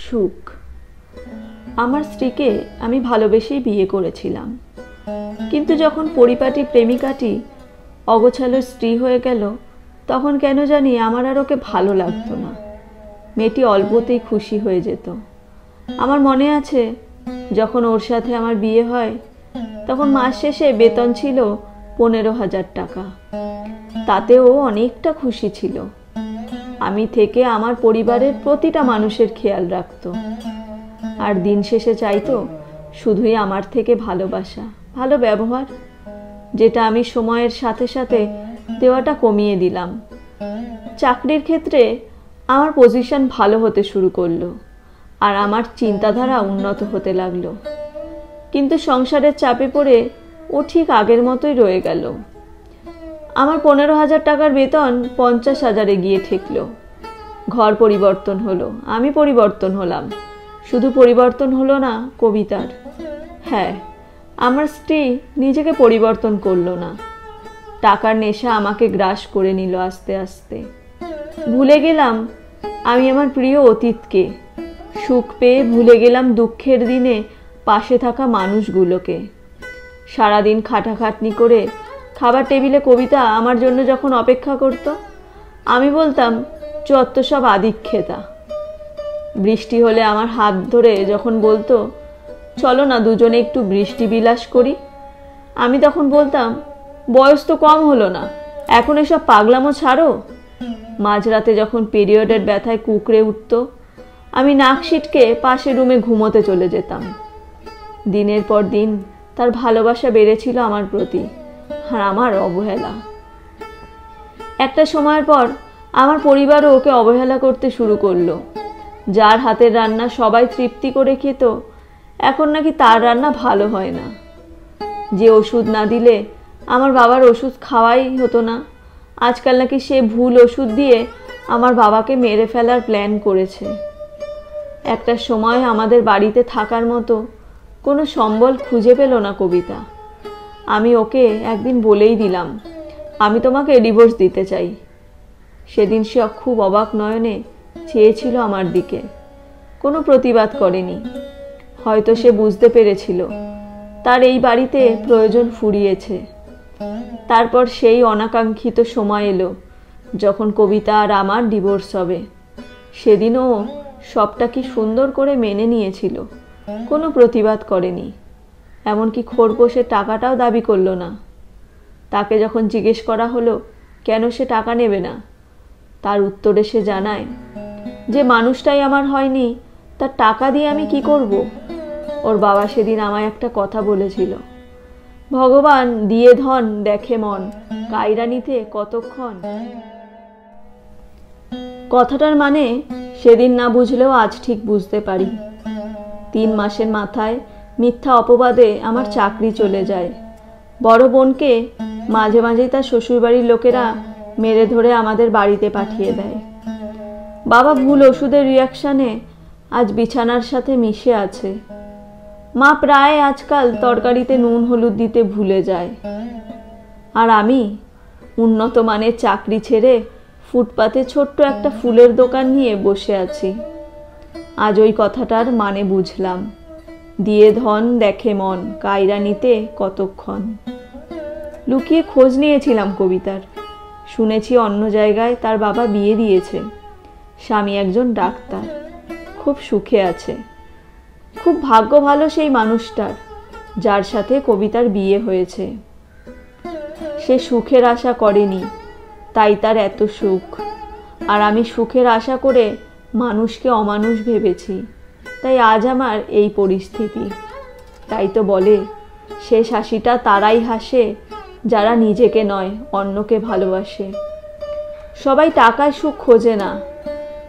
সুখ। আমার স্ত্রীকে আমি ভালোবেসেই বিয়ে করেছিলাম, কিন্তু যখন পরিপাটি প্রেমিকাটি অগোছালো স্ত্রী হয়ে গেল তখন কেন জানি আমার আর ওকে ভালো লাগতো না। মেয়েটি অল্পতেই খুশি হয়ে যেত। আমার মনে আছে যখন ওর সাথে আমার বিয়ে হয় তখন মাস শেষে বেতন ছিল 15,000 টাকা। তাতেও অনেকটা খুশি ছিল। আমি থেকে আমার পরিবারের প্রতিটা মানুষের খেয়াল রাখতো, আর দিন শেষে চাইতো শুধুই আমার থেকে ভালোবাসা, ভালো ব্যবহার, যেটা আমি সময়ের সাথে সাথে দেওয়াটা কমিয়ে দিলাম। চাকরির ক্ষেত্রে আমার পজিশন ভালো হতে শুরু করলো আর আমার চিন্তাধারা উন্নত হতে লাগলো, কিন্তু সংসারের চাপে পড়ে ও ঠিক আগের মতোই রয়ে গেল। আমার 15,000 টাকার বেতন 50,000-এ গিয়ে ঠেকলো। ঘর পরিবর্তন হলো, আমি পরিবর্তন হলাম। শুধু পরিবর্তন হলো না কবিতার, হ্যাঁ, আমার স্ত্রী নিজেকে পরিবর্তন করলো না। টাকার নেশা আমাকে গ্রাস করে নিল আস্তে আস্তে। ভুলে গেলাম আমি আমার প্রিয় অতীতকে। সুখ পেয়ে ভুলে গেলাম দুঃখের দিনে পাশে থাকা মানুষগুলোকে। সারাদিন খাটাখাটনি করে খাবার টেবিলে কবিতা আমার জন্য যখন অপেক্ষা করত, আমি বলতাম যত সব আদিক্ষেতা। বৃষ্টি হলে আমার হাত ধরে যখন বলতো চলো না দুজনে একটু বৃষ্টি বিলাস করি, আমি তখন বলতাম বয়স তো কম হলো না, এখন এসব পাগলামো ছাড়ো। মাঝরাতে যখন পিরিয়ডের ব্যথায় কুঁকড়ে উঠত, আমি নাক সিটকে পাশের রুমে ঘুমোতে চলে যেতাম। দিনের পর দিন তার ভালোবাসা বেড়েছিল আমার প্রতি, আর আমার অবহেলা। একটা সময়ের পর আমার পরিবারও ওকে অবহেলা করতে শুরু করলো। যার হাতের রান্না সবাই তৃপ্তি করে খেত, এখন নাকি তার রান্না ভালো হয় না। যে ওষুধ না দিলে আমার বাবার ওষুধ খাওয়াই হতো না, আজকাল নাকি সে ভুল ওষুধ দিয়ে আমার বাবাকে মেরে ফেলার প্ল্যান করেছে। একটা সময় আমাদের বাড়িতে থাকার মতো কোনো সম্বল খুঁজে পেল না কবিতা। আমি ওকে একদিন বলেই দিলাম আমি তোমাকে ডিভোর্স দিতে চাই। সেদিন সে খুব অবাক নয়নে চেয়েছিল আমার দিকে, কোনো প্রতিবাদ করেনি। হয়তো সে বুঝতে পেরেছিল তার এই বাড়িতে প্রয়োজন ফুরিয়েছে। তারপর সেই অনাকাঙ্ক্ষিত সময় এলো যখন কবিতা আর আমার ডিভোর্স হবে। সেদিনও সবটা কি সুন্দর করে মেনে নিয়েছিল, কোনো প্রতিবাদ করেনি, এমনকি খোরপোশে টাকাটাও দাবি করলো না। তাকে যখন জিজ্ঞেস করা হলো কেন সে টাকা নেবে না, তার উত্তরে সে জানায় যে মানুষটাই আমার হয়নি, তার টাকা দিয়ে আমি কি করব। ওর বাবা সেদিন আমায় একটা কথা বলেছিল, ভগবান দিয়ে ধন দেখে মন, কায়রা নিতে কতক্ষণ। কথাটার মানে সেদিন না বুঝলেও আজ ঠিক বুঝতে পারি। 3 মাসের মাথায় মিথ্যা অপবাদে আমার চাকরি চলে যায়। বড় বোনকে মাঝে মাঝেই তার শ্বশুরবাড়ির লোকেরা মেরে ধরে আমাদের বাড়িতে পাঠিয়ে দেয়। বাবা ভুল ওষুধের রিয়াকশানে আজ বিছানার সাথে মিশে আছে। মা প্রায় আজকাল তরকারিতে নুন হলুদ দিতে ভুলে যায়। আর আমি উন্নত মানের চাকরি ছেড়ে ফুটপাতে ছোট্ট একটা ফুলের দোকান নিয়ে বসে আছি। আজ ওই কথাটার মানে বুঝলাম, দিয়ে ধন দেখে মন, কায়রা নিতে কতক্ষণ। লুকিয়ে খোঁজ নিয়েছিলাম কবিতার। শুনেছি অন্য জায়গায় তার বাবা বিয়ে দিয়েছে, স্বামী একজন ডাক্তার, খুব সুখে আছে। খুব ভাগ্য ভালো সেই মানুষটার যার সাথে কবিতার বিয়ে হয়েছে। সে সুখের আশা করেনি, তাই তার এত সুখ। আর আমি সুখের আশা করে মানুষকে অমানুষ ভেবেছি, তাই আজ আমার এই পরিস্থিতি। তাই তো বলে শেষ হাসিটা তারাই হাসে যারা নিজেকে নয় অন্যকে ভালোবাসে। সবাই টাকায় সুখ খোঁজে না,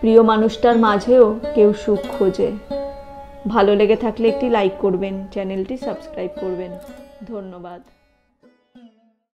প্রিয় মানুষটার মাঝেও কেউ সুখ খোঁজে। ভালো লেগে থাকলে একটি লাইক করবেন, চ্যানেলটি সাবস্ক্রাইব করবেন। ধন্যবাদ।